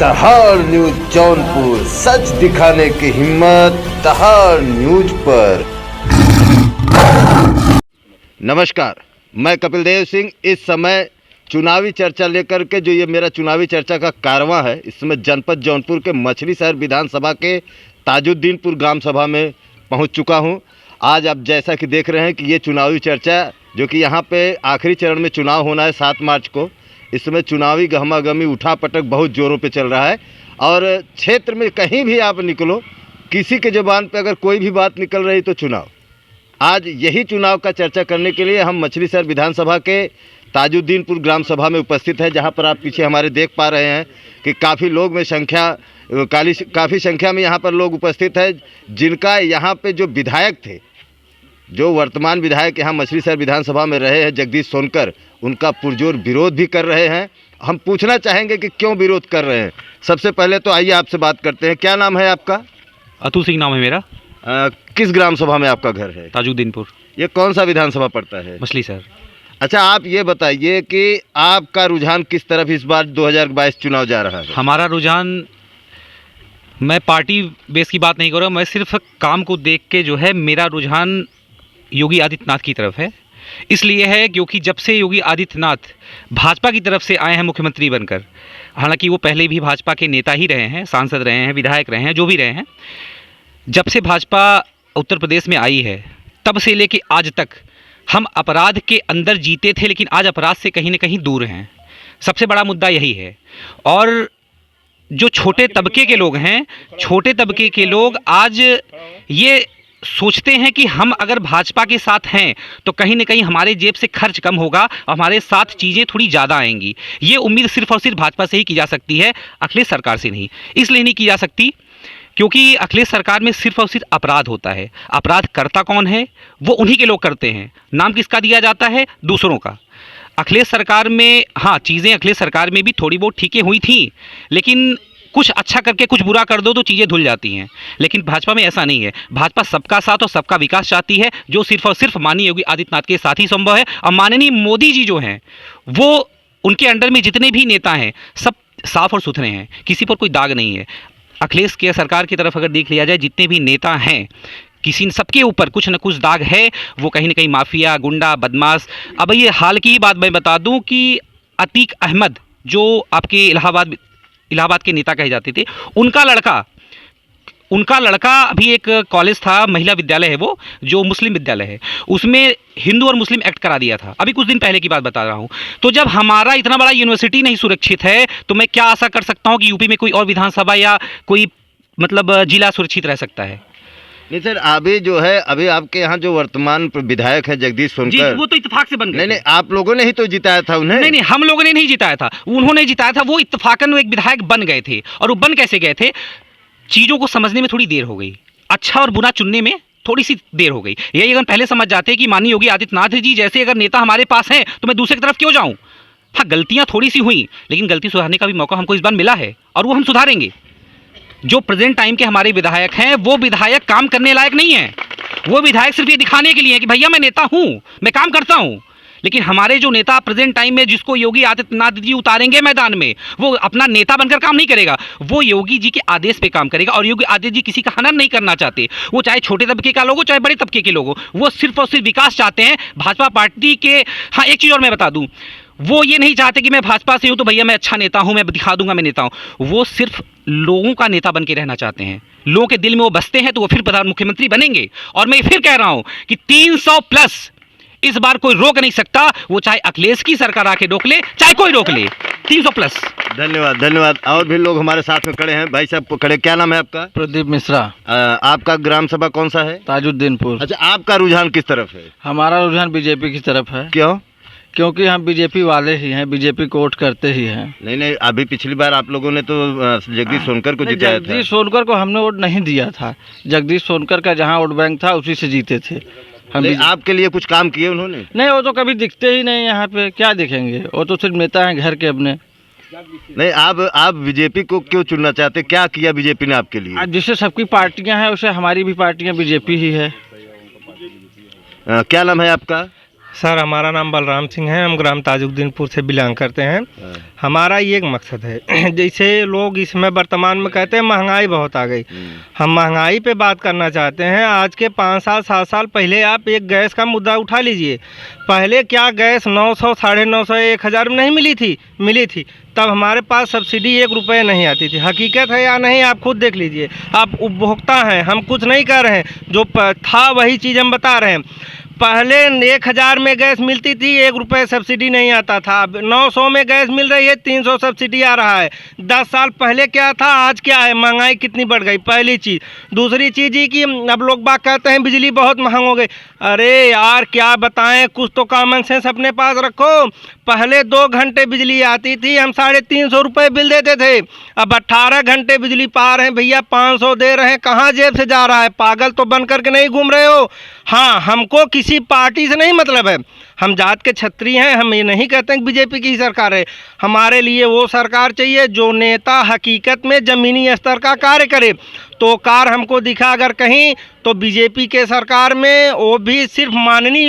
दहाड़ न्यूज जौनपुर, सच दिखाने की हिम्मत दहाड़ न्यूज पर। नमस्कार, मैं कपिल देव सिंह। इस समय चुनावी चर्चा लेकर के जो ये मेरा चुनावी चर्चा का कारवां है, इसमें जनपद जौनपुर के मछली शहर विधानसभा के ताजुद्दीनपुर ग्राम सभा में पहुंच चुका हूं। आज आप जैसा कि देख रहे हैं कि ये चुनावी चर्चा जो कि यहाँ पे आखिरी चरण में चुनाव होना है 7 मार्च को, इसमें चुनावी गहमागहमी उठापटक बहुत ज़ोरों पे चल रहा है। और क्षेत्र में कहीं भी आप निकलो, किसी के ज़बान पे अगर कोई भी बात निकल रही तो चुनाव। आज यही चुनाव का चर्चा करने के लिए हम मछली शहर विधानसभा के ताजुद्दीनपुर ग्राम सभा में उपस्थित है, जहां पर आप पीछे हमारे देख पा रहे हैं कि काफ़ी संख्या में यहाँ पर लोग उपस्थित हैं, जिनका यहाँ पे जो विधायक थे, जो वर्तमान विधायक यहाँ मछली शहर विधानसभा में रहे हैं, जगदीश सोनकर, उनका पुरजोर विरोध भी कर रहे हैं। हम पूछना चाहेंगे कि क्यों विरोध कर रहे हैं। सबसे पहले तो आइए आपसे बात करते हैं। क्या नाम है आपका? अतुल सिंह नाम है मेरा। किस ग्राम सभा में आपका घर है? ताजुद्दीनपुर। ये कौन सा विधानसभा पड़ता है? मछली शहर। अच्छा, आप ये बताइए कि आपका रुझान किस तरफ इस बार 2022 चुनाव जा रहा है? हमारा रुझान, मैं पार्टी बेस की बात नहीं कर रहा हूँ, मैं सिर्फ काम को देख के जो है मेरा रुझान योगी आदित्यनाथ की तरफ है। इसलिए है क्योंकि जब से योगी आदित्यनाथ भाजपा की तरफ से आए हैं मुख्यमंत्री बनकर, हालांकि वो पहले भी भाजपा के नेता ही रहे हैं, सांसद रहे हैं, विधायक रहे हैं, जो भी रहे हैं, जब से भाजपा उत्तर प्रदेश में आई है तब से लेके आज तक हम अपराध के अंदर जीते थे, लेकिन आज अपराध से कहीं ना कहीं दूर हैं। सबसे बड़ा मुद्दा यही है। और जो छोटे तबके के लोग हैं, छोटे तबके के लोग आज ये सोचते हैं कि हम अगर भाजपा के साथ हैं तो कहीं ना कहीं हमारे जेब से खर्च कम होगा, हमारे साथ चीज़ें थोड़ी ज़्यादा आएंगी। ये उम्मीद सिर्फ और सिर्फ भाजपा से ही की जा सकती है, अखिलेश सरकार से नहीं। इसलिए नहीं की जा सकती क्योंकि अखिलेश सरकार में सिर्फ और सिर्फ अपराध होता है। अपराध करता कौन है? वो उन्हीं के लोग करते हैं। नाम किसका दिया जाता है? दूसरों का। अखिलेश सरकार में, हाँ, चीज़ें अखिलेश सरकार में भी थोड़ी बहुत ठीकें हुई थी, लेकिन कुछ अच्छा करके कुछ बुरा कर दो तो चीज़ें धुल जाती हैं। लेकिन भाजपा में ऐसा नहीं है। भाजपा सबका साथ और सबका विकास चाहती है, जो सिर्फ और सिर्फ माननीय योगी आदित्यनाथ के साथ ही संभव है। और माननीय मोदी जी जो हैं, वो, उनके अंडर में जितने भी नेता हैं सब साफ और सुथरे हैं, किसी पर कोई दाग नहीं है। अखिलेश के सरकार की तरफ अगर देख लिया जाए, जितने भी नेता हैं, किसी सबके ऊपर कुछ न कुछ दाग है। वो कहीं ना कहीं माफिया, गुंडा, बदमाश। अब ये हाल की ही बात मैं बता दूं कि अतीक अहमद, जो आपके इलाहाबाद के नेता कहे जाते थे, उनका लड़का अभी एक कॉलेज था, महिला विद्यालय है वो, जो मुस्लिम विद्यालय है, उसमें हिंदू और मुस्लिम एक्ट करा दिया था। अभी कुछ दिन पहले की बात बता रहा हूँ। तो जब हमारा इतना बड़ा यूनिवर्सिटी नहीं सुरक्षित है तो मैं क्या आशा कर सकता हूँ कि यूपी में कोई और विधानसभा या कोई मतलब जिला सुरक्षित रह सकता है? नहीं सर, अभी जो है, अभी आपके यहाँ जो वर्तमान विधायक है जगदीश सोनकर, वो तो इत्तेफाक से बन गए। नहीं, आप लोगों ने ही तो जिताया था उन्हें। नहीं, हम लोगों ने नहीं जिताया था, उन्होंने जिताया था। वो इत्तेफाकन एक विधायक बन गए थे। और वो बन कैसे गए थे? चीज़ों को समझने में थोड़ी देर हो गई, अच्छा और बुरा चुनने में थोड़ी सी देर हो गई। यही अगर पहले समझ जाते कि माननीय योगी आदित्यनाथ जी जैसे अगर नेता हमारे पास हैं तो मैं दूसरे की तरफ क्यों जाऊं? हाँ, गलतियां थोड़ी सी हुई, लेकिन गलती सुधारने का भी मौका हमको इस बार मिला है और वो हम सुधारेंगे। जो प्रेजेंट टाइम के हमारे विधायक हैं, वो विधायक काम करने लायक नहीं है। वो विधायक सिर्फ ये दिखाने के लिए है कि भैया मैं नेता हूँ, मैं काम करता हूँ। लेकिन हमारे जो नेता प्रेजेंट टाइम में, जिसको योगी आदित्यनाथ जी उतारेंगे मैदान में, वो अपना नेता बनकर काम नहीं करेगा, वो योगी जी के आदेश पे काम करेगा। और योगी आदित्य जी किसी का हनन नहीं करना चाहते। वो चाहे छोटे तबके का लोग हो, चाहे बड़े तबके के लोग हो, वो सिर्फ और सिर्फ विकास चाहते हैं भाजपा पार्टी के। हाँ, एक चीज़ और मैं बता दूं, वो ये नहीं चाहते कि मैं भाजपा से हूँ तो भैया मैं अच्छा नेता हूँ, मैं दिखा दूंगा मैं नेता हूँ। वो सिर्फ लोगों का नेता बन के रहना चाहते हैं। लोगों के दिल में वो बसते हैं तो वो फिर प्रधान मुख्यमंत्री बनेंगे। और मैं फिर कह रहा हूँ कि 300 प्लस इस बार कोई रोक नहीं सकता। वो चाहे अखिलेश की सरकार आके रोक ले, चाहे कोई रोक ले, 300 प्लस। धन्यवाद। और भी लोग हमारे साथ में खड़े हैं। भाई साहब को खड़े, क्या नाम है आपका? प्रदीप मिश्रा। आपका ग्राम सभा कौन सा है? ताजुद्दीनपुर। अच्छा, आपका रुझान किस तरफ है? हमारा रुझान बीजेपी की तरफ है। क्यों? क्योंकि हम बीजेपी वाले ही हैं, बीजेपी को वोट करते ही हैं। नहीं, अभी पिछली बार आप लोगों ने तो जगदीश सोनकर को जिताया था। जगदीश सोनकर को हमने वोट नहीं दिया था। जगदीश सोनकर का जहाँ वोट बैंक था उसी से जीते थे हम। आपके लिए कुछ काम किए उन्होंने? नहीं, वो तो कभी दिखते ही नहीं यहाँ पे, क्या दिखेंगे? वो तो सिर्फ नेता हैं घर के अपने। नहीं, आप बीजेपी को क्यों चुनना चाहते? क्या किया बीजेपी ने आपके लिए? जिससे सबकी पार्टियां हैं, उसे हमारी भी पार्टियां बीजेपी ही है। क्या नाम है आपका? सर हमारा नाम बलराम सिंह है, हम ग्राम ताजुद्दीनपुर से बिलोंग करते हैं। हमारा ये एक मकसद है, जैसे लोग इसमें वर्तमान में कहते हैं महंगाई बहुत आ गई, हम महंगाई पे बात करना चाहते हैं। आज के 5 साल 7 साल पहले आप एक गैस का मुद्दा उठा लीजिए। पहले क्या गैस 900 950 1000 में नहीं मिली थी तब हमारे पास सब्सिडी 1 रुपये नहीं आती थी। हकीकत है या नहीं आप खुद देख लीजिए, आप उपभोक्ता हैं, हम कुछ नहीं कर रहे हैं, जो था वही चीज़ हम बता रहे हैं। पहले 1000 में गैस मिलती थी, 1 रुपये सब्सिडी नहीं आता था। अब 900 में गैस मिल रही है, 300 सब्सिडी आ रहा है। 10 साल पहले क्या था, आज क्या है, महंगाई कितनी बढ़ गई, पहली चीज़। दूसरी चीज़ ये कि अब लोग बात कहते हैं बिजली बहुत महंग हो गई। अरे यार क्या बताएं, कुछ तो कॉमन सेंस अपने पास रखो। पहले 2 घंटे बिजली आती थी, हम 350 रुपये बिल देते थे। अब 18 घंटे बिजली पा रहे हैं भैया, 500 दे रहे हैं, कहाँ जेब से जा रहा है? पागल तो बन करके नहीं घूम रहे हो। हाँ, हमको किसी पार्टी से नहीं मतलब है, हम जात के क्षत्रिय हैं। हम ये नहीं कहते हैं कि बीजेपी की सरकार है। हमारे लिए वो सरकार चाहिए जो नेता हकीकत में ज़मीनी स्तर का कार्य करे। तो कार हमको दिखा अगर कहीं तो बीजेपी के सरकार में, वो भी सिर्फ माननीय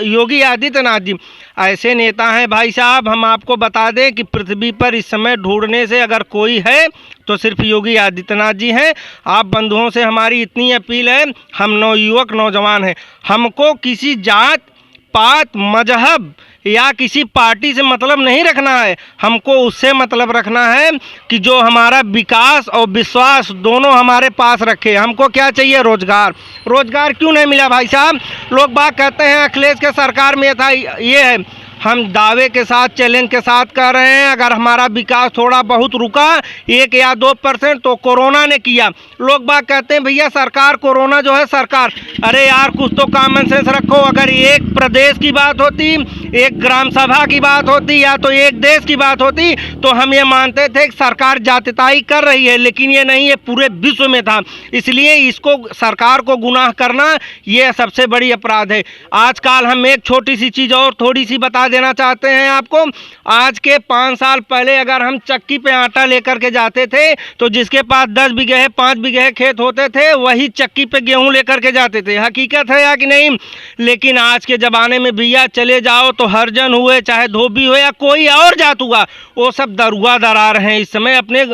योगी आदित्यनाथ जी ऐसे नेता हैं। भाई साहब हम आपको बता दें कि पृथ्वी पर इस समय ढूंढने से अगर कोई है तो सिर्फ योगी आदित्यनाथ जी हैं। आप बंधुओं से हमारी इतनी अपील है, हम नवयुवक नौजवान हैं, हमको किसी जात पात मजहब या किसी पार्टी से मतलब नहीं रखना है। हमको उससे मतलब रखना है कि जो हमारा विकास और विश्वास दोनों हमारे पास रखे। हमको क्या चाहिए? रोजगार क्यों नहीं मिला भाई साहब? लोग बात कहते हैं अखिलेश के सरकार में था, ये है, हम दावे के साथ चैलेंज के साथ कर रहे हैं। अगर हमारा विकास थोड़ा बहुत रुका 1 या 2% तो कोरोना ने किया। लोग बात कहते हैं भैया सरकार, कोरोना जो है सरकार। अरे यार कुछ तो कॉमन सेंस रखो। अगर एक प्रदेश की बात होती, एक ग्राम सभा की बात होती या तो एक देश की बात होती तो हम ये मानते थे कि सरकार जातिताई कर रही है, लेकिन ये नहीं, ये पूरे विश्व में था। इसलिए इसको सरकार को गुनाह करना ये सबसे बड़ी अपराध है। आजकल हम एक छोटी सी चीज़ और थोड़ी सी बता देना चाहते हैं आपको। आज के 5 साल पहले अगर हम चक्की पे आटा लेकर के जाते थे तो जिसके पास 10 बीघे 5 बीघे खेत होते थे वही चक्की पे गेहूं लेकर के जाते थे। हकीकत है या कि नहीं? लेकिन आज के ज़माने में भैया चले जाओ तो हरिजन हुए, चाहे धोबी हो या कोई और जात हुआ, वो सब दरुआ दरा रहे हैं इस समय अपने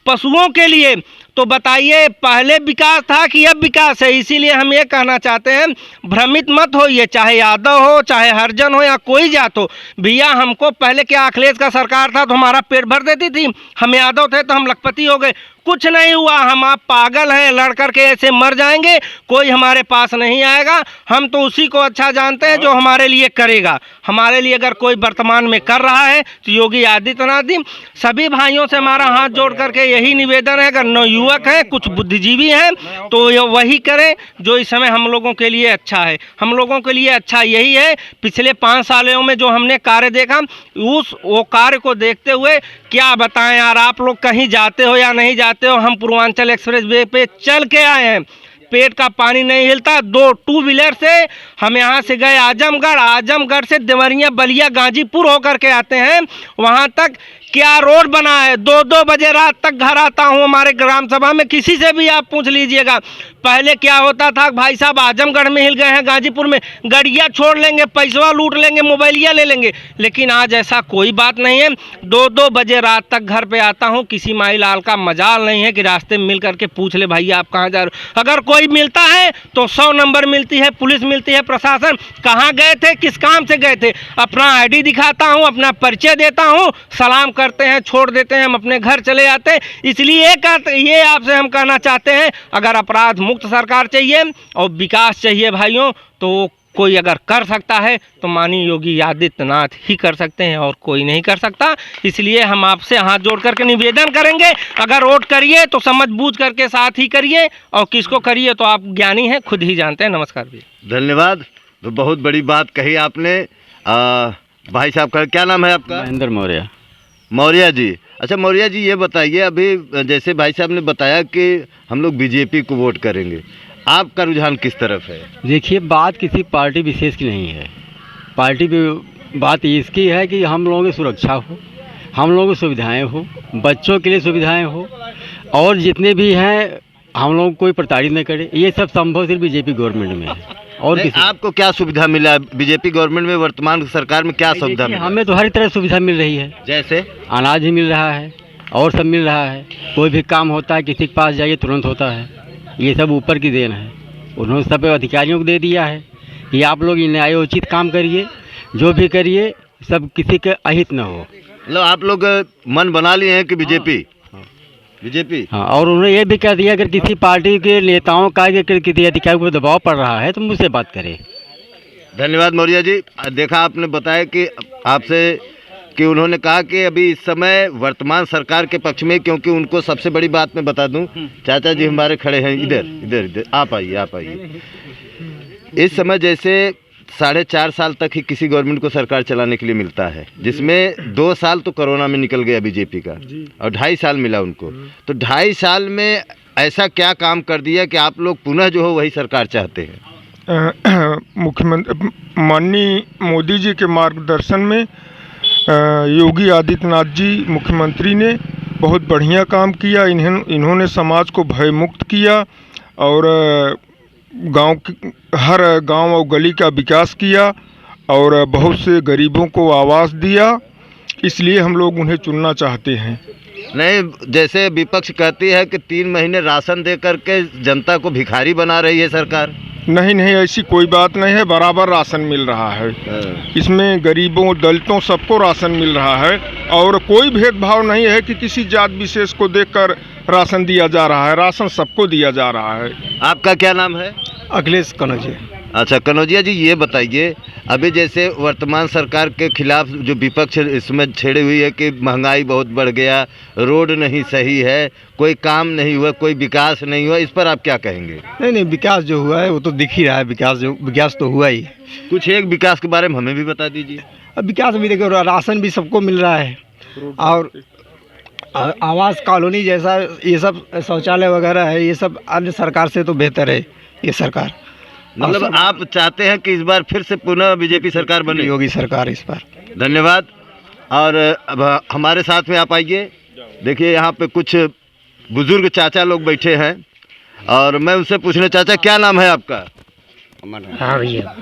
पशुओं के लिए। तो बताइए पहले विकास था कि अब विकास है? इसीलिए हम ये कहना चाहते हैं भ्रमित मत होइए, चाहे यादव हो, चाहे हरिजन हो या कोई जात हो। भैया हमको पहले क्या अखिलेश का सरकार था तो हमारा पेट भर देती थी, हम यादव थे तो हम लखपति हो गए, कुछ नहीं हुआ। हम आप पागल हैं, लड़ करके ऐसे मर जाएंगे, कोई हमारे पास नहीं आएगा। हम तो उसी को अच्छा जानते हैं जो हमारे लिए करेगा। हमारे लिए अगर कोई वर्तमान में कर रहा है तो योगी आदित्यनाथ जी। सभी भाइयों से हमारा हाथ जोड़ करके यही निवेदन है, अगर नवयुवक हैं, कुछ बुद्धिजीवी हैं तो ये वही करें जो इस समय हम लोगों के लिए अच्छा है। हम लोगों के लिए अच्छा यही है, पिछले 5 सालों में जो हमने कार्य देखा वो कार्य को देखते हुए क्या बताएं यार, आप लोग कहीं जाते हो या नहीं जाते हो, हम पूर्वांचल एक्सप्रेस वे पे चल के आए हैं, पेट का पानी नहीं हिलता। 2 टू व्हीलर से हम यहाँ से गए आजमगढ़ से देवरिया बलिया गाजीपुर होकर के आते हैं, वहाँ तक क्या रोड बना है। 2-2 बजे रात तक घर आता हूँ। हमारे ग्राम सभा में किसी से भी आप पूछ लीजिएगा, पहले क्या होता था, भाई साहब आजमगढ़ में हिल गए हैं, गाजीपुर में गड़िया छोड़ लेंगे, पैसवा लूट लेंगे, मोबाइलिया ले लेंगे। लेकिन आज ऐसा कोई बात नहीं है। 2-2 बजे रात तक घर पे आता हूँ, किसी माई लाल का मजाल नहीं है कि रास्ते में मिल करके पूछ ले भाई आप कहाँ जा रहे हो। अगर कोई मिलता है तो 100 नंबर मिलती है, पुलिस मिलती है, प्रशासन, कहाँ गए थे, किस काम से गए थे, अपना ID दिखाता हूँ, अपना परिचय देता हूँ, सलाम करते हैं, छोड़ देते हैं, हम अपने घर चले जाते हैं। इसलिए ये आपसे हम कहना चाहते हैं, अगर अपराध मुक्त सरकार चाहिए और विकास चाहिए भाइयों, तो कोई अगर कर सकता है तो माननीय योगी आदित्यनाथ ही कर सकते हैं और कोई नहीं कर सकता। इसलिए हम आपसे हाथ जोड़ करके निवेदन करेंगे, अगर वोट करिए तो समझ बूझ करके साथ ही करिए, और किसको करिए तो आप ज्ञानी हैं, खुद ही जानते हैं। नमस्कार जी। धन्यवाद। तो बहुत बड़ी बात कही आपने। भाई साहब का क्या नाम है आपका? महेंद्र मौर्य जी। अच्छा मौर्य जी, ये बताइए, अभी जैसे भाई साहब ने बताया कि हम लोग बीजेपी को वोट करेंगे, आपका रुझान किस तरफ है? देखिए, बात किसी पार्टी विशेष की नहीं है। पार्टी की बात इसकी है कि हम लोगों की सुरक्षा हो, हम लोगों की सुविधाएं हो, बच्चों के लिए सुविधाएं हो, और जितने भी हैं हम लोग कोई प्रताड़ित न करे। ये सब संभव सिर्फ बीजेपी गवर्नमेंट में है। और नहीं, किसी आपको क्या सुविधा मिला बीजेपी गवर्नमेंट में, वर्तमान सरकार में क्या सुविधा देखिए, मिला? हमें तो हर तरह सुविधा मिल रही है। जैसे अनाज भी मिल रहा है और सब मिल रहा है। कोई भी काम होता है किसी के पास जाइए तुरंत होता है। ये सब ऊपर की देन है। उन्होंने सब अधिकारियों को दे दिया है कि आप लोग न्यायोचित काम करिए, जो भी करिए सब किसी के अहित न हो। मतलब आप लोग मन बना लिए हैं कि बीजेपी बीजेपी हाँ, और उन्होंने ये भी कह दिया अगर किसी पार्टी के नेताओं का अगर किसी अधिकारी पर दबाव पड़ रहा है तो मुझसे बात करें। धन्यवाद मौर्य जी। देखा आपने बताया कि आपसे कि उन्होंने कहा कि अभी इस समय वर्तमान सरकार के पक्ष में, क्योंकि उनको सबसे बड़ी बात मैं बता दूं, चाचा जी हमारे खड़े हैं इधर इधर इधर, आप आइए। इस समय जैसे 4.5 साल तक ही किसी गवर्नमेंट को सरकार चलाने के लिए मिलता है, जिसमें 2 साल तो कोरोना में निकल गया बीजेपी का और 2.5 साल मिला उनको। तो 2.5 साल में ऐसा क्या काम कर दिया कि आप लोग पुनः जो हो वही सरकार चाहते हैं? मुख्यमंत्री माननीय मोदी जी के मार्गदर्शन में योगी आदित्यनाथ जी मुख्यमंत्री ने बहुत बढ़िया काम किया। इन्होंने समाज को भयमुक्त किया और हर गांव और गली का विकास किया और बहुत से गरीबों को आवास दिया। इसलिए हम लोग उन्हें चुनना चाहते हैं। नहीं, जैसे विपक्ष कहती है कि 3 महीने राशन दे करके जनता को भिखारी बना रही है सरकार। नहीं, ऐसी कोई बात नहीं है। बराबर राशन मिल रहा है। इसमें गरीबों, दलितों सबको राशन मिल रहा है और कोई भेदभाव नहीं है कि किसी जात विशेष को देखकर राशन दिया जा रहा है। राशन सबको दिया जा रहा है। आपका क्या नाम है? अखिलेश कनौजिया। अच्छा कनौजिया जी, ये बताइए अभी जैसे वर्तमान सरकार के खिलाफ जो विपक्ष इसमें छेड़ी हुई है कि महंगाई बहुत बढ़ गया, रोड नहीं सही है, कोई काम नहीं हुआ, कोई विकास नहीं हुआ, इस पर आप क्या कहेंगे? नहीं, विकास जो हुआ है वो तो दिख ही रहा है। विकास तो हुआ ही। कुछ एक विकास के बारे में हमें भी बता दीजिए। अब विकास भी देखो, राशन भी सबको मिल रहा है और आवास कॉलोनी जैसा ये सब शौचालय वगैरह है, ये सब अन्य सरकार से तो बेहतर है ये सरकार। मतलब आप चाहते हैं कि इस बार फिर से पुनः बीजेपी सरकार बने? योगी सरकार इस बार। धन्यवाद। और अब हमारे साथ में आप आइए। देखिए यहाँ पे कुछ बुजुर्ग चाचा लोग बैठे हैं और मैं उनसे पूछने, चाचा क्या नाम है आपका? हाँ भैया।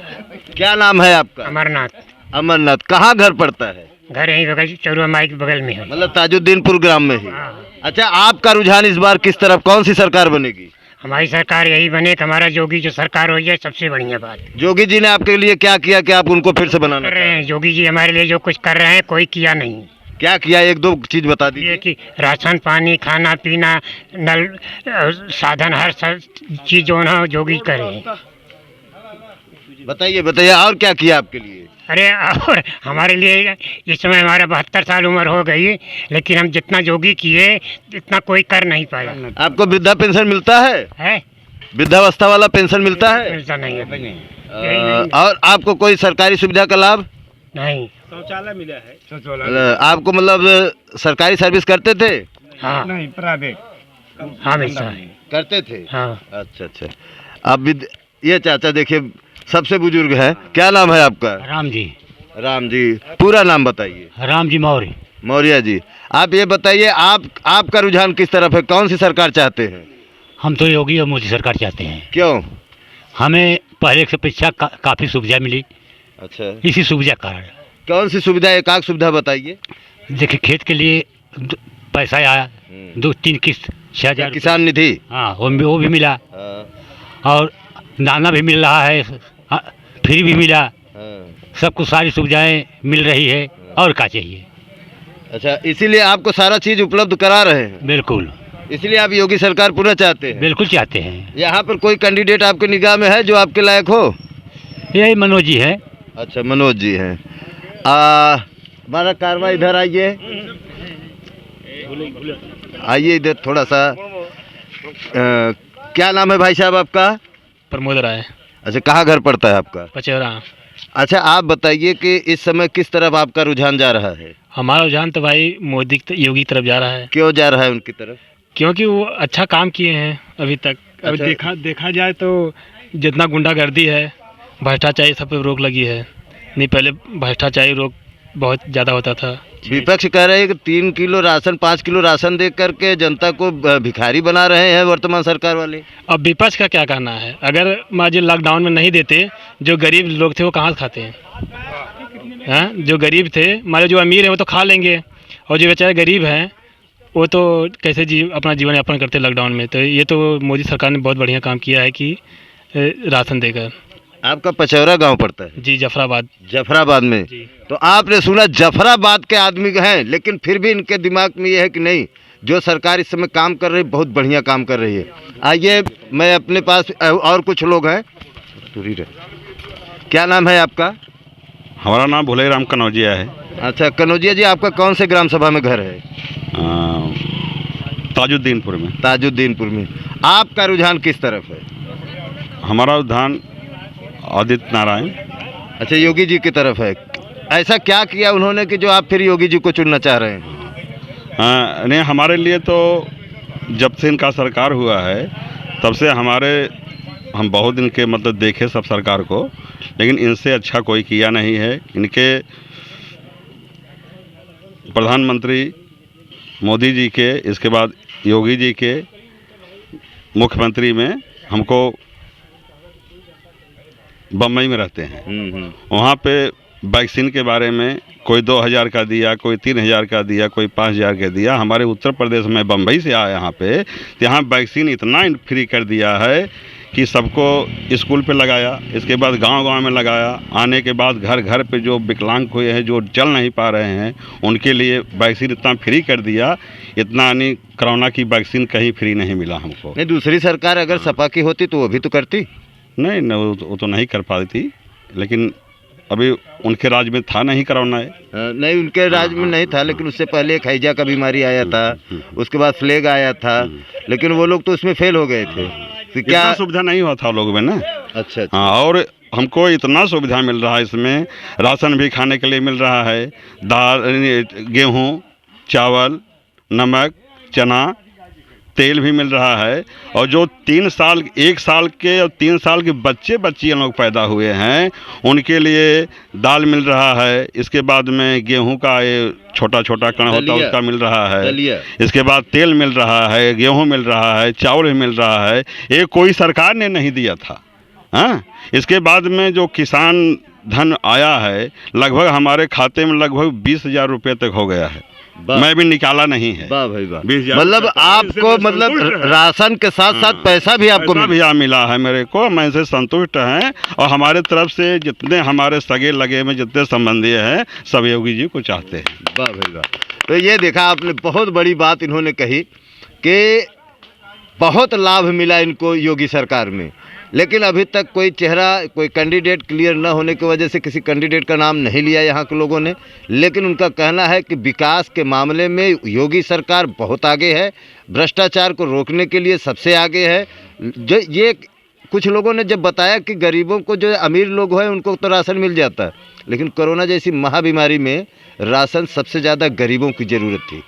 क्या नाम है आपका? अमरनाथ। अमरनाथ। कहाँ घर पड़ता है? घर यहीं बगल, चौरुआ माई के बगल में है। मतलब ताजुद्दीनपुर ग्राम में ही। हाँ। अच्छा, आपका रुझान इस बार किस तरफ, कौन सी सरकार बनेगी? हमारी सरकार यही बने कि हमारा योगी जो सरकार हुई है सबसे बढ़िया बात। योगी जी ने आपके लिए क्या किया कि आप उनको फिर से बनाना कर रहे हैं योगी जी हमारे लिए जो कुछ कर रहे हैं, कोई किया नहीं। क्या किया, 1-2 चीज बता दीजिए। ये कि राशन पानी, खाना पीना, नल, साधन, हर चीज जो है योगी करे। बताइए और क्या किया आपके लिए? अरे और हमारे लिए इस समय हमारा 72 साल उम्र हो गई, लेकिन हम जितना योगी किए इतना कोई कर नहीं पाया। आपको वृद्धा पेंशन मिलता है? वृद्धावस्था वाला पेंशन मिलता है? मिलता नहीं है। और आपको कोई सरकारी सुविधा का लाभ? नहीं। शौचालय मिला है। आपको मतलब सरकारी सर्विस करते थे? हाँ नहीं, प्राइवेट। हाँ मिलता है। करते थे। हाँ। अच्छा। आप ये चाचा देखिए सबसे बुजुर्ग है, क्या नाम है आपका? राम जी। राम जी, पूरा नाम बताइए। राम जी मौर्य। मौर्य जी, आप ये बताइए आपका रुझान किस तरफ है, कौन सी सरकार चाहते हैं? हम तो योगी और मोदी सरकार चाहते हैं। क्यों? हमें पहले से अपेक्षा काफ़ी सुविधा मिली। अच्छा, इसी सुविधा कारण। कौन सी सुविधा, एक आध सुविधा बताइए। देखिए खेत के लिए पैसा आया, 2-3 किस्त 6,000 किसान निधि। हाँ, वो भी मिला हाँ। और दाना भी मिल रहा है, फ्री भी मिला। हाँ। सब कुछ सारी सुविधाएं मिल रही है और क्या चाहिए। अच्छा, इसीलिए आपको सारा चीज उपलब्ध करा रहे हैं? बिल्कुल। इसलिए आप योगी सरकार पुनः चाहते हैं? बिल्कुल चाहते हैं। यहाँ पर कोई कैंडिडेट आपके निगाह में है जो आपके लायक हो? यही मनोज जी है। अच्छा, मनोज जी हैं। हमारा कारवा इधर आइए इधर थोड़ा सा। क्या नाम है भाई साहब आपका? प्रमोद राय। अच्छा, कहाँ घर पड़ता है आपका? पचौरा। अच्छा, आप बताइए कि इस समय किस तरफ आपका रुझान जा रहा है? हमारा रुझान तो भाई मोदी योगी की तरफ जा रहा है। क्यों जा रहा है उनकी तरफ? क्योंकि वो अच्छा काम किए हैं अभी तक। अभी अच्छा। देखा जाए तो जितना गुंडागर्दी है, भ्रष्टाचारी सब पे रोक लगी है। नहीं, पहले भ्रष्टाचारी रोक बहुत ज़्यादा होता था। विपक्ष कह रहे हैं कि 3 किलो राशन 5 किलो राशन दे करके जनता को भिखारी बना रहे हैं वर्तमान सरकार वाले। अब विपक्ष का क्या कहना है? अगर मान लीजिए लॉकडाउन में नहीं देते, जो गरीब लोग थे वो कहाँ से खाते हैं? हाँ, जो गरीब थे, मान लीजिए जो अमीर है वो तो खा लेंगे, और जो बेचारे गरीब हैं वो तो कैसे अपना जीवन यापन करते लॉकडाउन में। तो ये तो मोदी सरकार ने बहुत बढ़िया काम किया है कि राशन देकर। आपका पचौरा गांव पड़ता है? जी, जफराबाद में। तो आपने सुना जफराबाद के आदमी हैं, लेकिन फिर भी इनके दिमाग में ये है कि नहीं, जो सरकार इस समय काम कर रही है बहुत बढ़िया काम कर रही है। आइए, मैं अपने पास और कुछ लोग हैं। क्या नाम है आपका? हमारा नाम भोले राम कनौजिया है। अच्छा, कनौजिया जी, आपका कौन से ग्राम सभा में घर है? ताजुद्दीनपुर में। ताजुद्दीनपुर में। आपका रुझान किस तरफ है? हमारा रुझान आदित्य नारायण। अच्छा, योगी जी की तरफ है। ऐसा क्या किया उन्होंने कि जो आप फिर योगी जी को चुनना चाह रहे हैं? नहीं, हमारे लिए तो जब से इनका सरकार हुआ है तब से हम बहुत दिन के मतलब देखे सब सरकार को, लेकिन इनसे अच्छा कोई किया नहीं है। इनके प्रधानमंत्री मोदी जी के, इसके बाद योगी जी के मुख्यमंत्री में हमको बम्बई में रहते हैं, वहाँ पे वैक्सीन के बारे में कोई 2000 का दिया, कोई 3000 का दिया, कोई 5000 का दिया। हमारे उत्तर प्रदेश में बम्बई से आया यहाँ पे, तो यहाँ वैक्सीन इतना फ्री कर दिया है कि सबको स्कूल पे लगाया, इसके बाद गांव-गांव में लगाया। आने के बाद घर घर पे जो विकलांग हुए हैं, जो चल नहीं पा रहे हैं, उनके लिए वैक्सीन इतना फ्री कर दिया। इतना नहीं, कोरोना की वैक्सीन कहीं फ्री नहीं मिला हमको। नहीं, दूसरी सरकार अगर सपा की होती तो वो भी तो करती। नहीं, वो तो नहीं कर पाती थी, लेकिन अभी उनके राज में था नहीं कोरोना है। नहीं, उनके राज में नहीं था, लेकिन उससे पहले एक हैजा का बीमारी आया था, उसके बाद फ्लेग आया था, लेकिन वो लोग तो उसमें फेल हो गए थे। तो क्या सुविधा नहीं हुआ था लोगों में ना? अच्छा। हाँ, और हमको इतना सुविधा मिल रहा है इसमें, राशन भी खाने के लिए मिल रहा है, दाल, गेहूँ, चावल, नमक, चना, तेल भी मिल रहा है। और जो 1 साल के और 3 साल के बच्चियाँ लोग पैदा हुए हैं, उनके लिए दाल मिल रहा है। इसके बाद में गेहूं का ये छोटा छोटा कण होता है उसका मिल रहा है। इसके बाद तेल मिल रहा है, गेहूं मिल रहा है, चावल भी मिल रहा है। ये कोई सरकार ने नहीं दिया था। हाँ, इसके बाद में जो किसान धन आया है, लगभग हमारे खाते में लगभग 20,000 रुपये तक हो गया है। मैं भी निकाला नहीं है। वाह भाई वाह। मतलब आपको मतलब राशन के साथ साथ पैसा भी आपको मिला है मेरे को। मैं इनसे संतुष्ट हैं, और हमारे तरफ से जितने हमारे सगे लगे में जितने संबंधी हैं सब योगी जी को चाहते हैं। वाह भाई वाह। तो ये देखा आपने, बहुत बड़ी बात इन्होंने कही कि बहुत लाभ मिला इनको योगी सरकार में, लेकिन अभी तक कोई चेहरा, कोई कैंडिडेट क्लियर न होने की वजह से किसी कैंडिडेट का नाम नहीं लिया यहाँ के लोगों ने। लेकिन उनका कहना है कि विकास के मामले में योगी सरकार बहुत आगे है, भ्रष्टाचार को रोकने के लिए सबसे आगे है। जो ये कुछ लोगों ने जब बताया कि गरीबों को, जो अमीर लोग हैं उनको तो राशन मिल जाता है, लेकिन कोरोना जैसी महाबीमारी में राशन सबसे ज़्यादा गरीबों की ज़रूरत थी।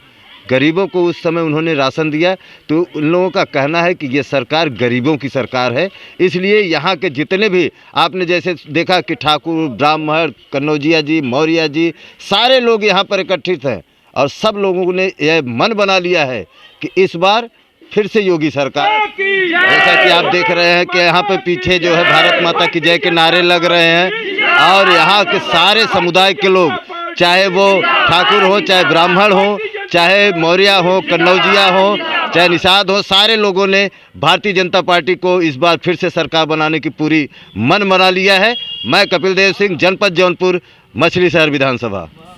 गरीबों को उस समय उन्होंने राशन दिया। तो उन लोगों का कहना है कि ये सरकार गरीबों की सरकार है। इसलिए यहाँ के जितने भी आपने जैसे देखा कि ठाकुर, ब्राह्मण, कन्नौजिया जी, मौर्य जी, सारे लोग यहाँ पर एकत्रित हैं, और सब लोगों ने यह मन बना लिया है कि इस बार फिर से योगी सरकार। जैसा कि आप देख रहे हैं कि यहाँ पे पीछे जो है भारत माता की जय के नारे लग रहे हैं, और यहाँ के सारे समुदाय के लोग, चाहे वो ठाकुर हो, चाहे ब्राह्मण हो, चाहे मौर्य हो, कन्नौजिया हो, चाहे निषाद हो, सारे लोगों ने भारतीय जनता पार्टी को इस बार फिर से सरकार बनाने की पूरी मन बना लिया है। मैं कपिल देव सिंह, जनपद जौनपुर, मछली शहर विधानसभा।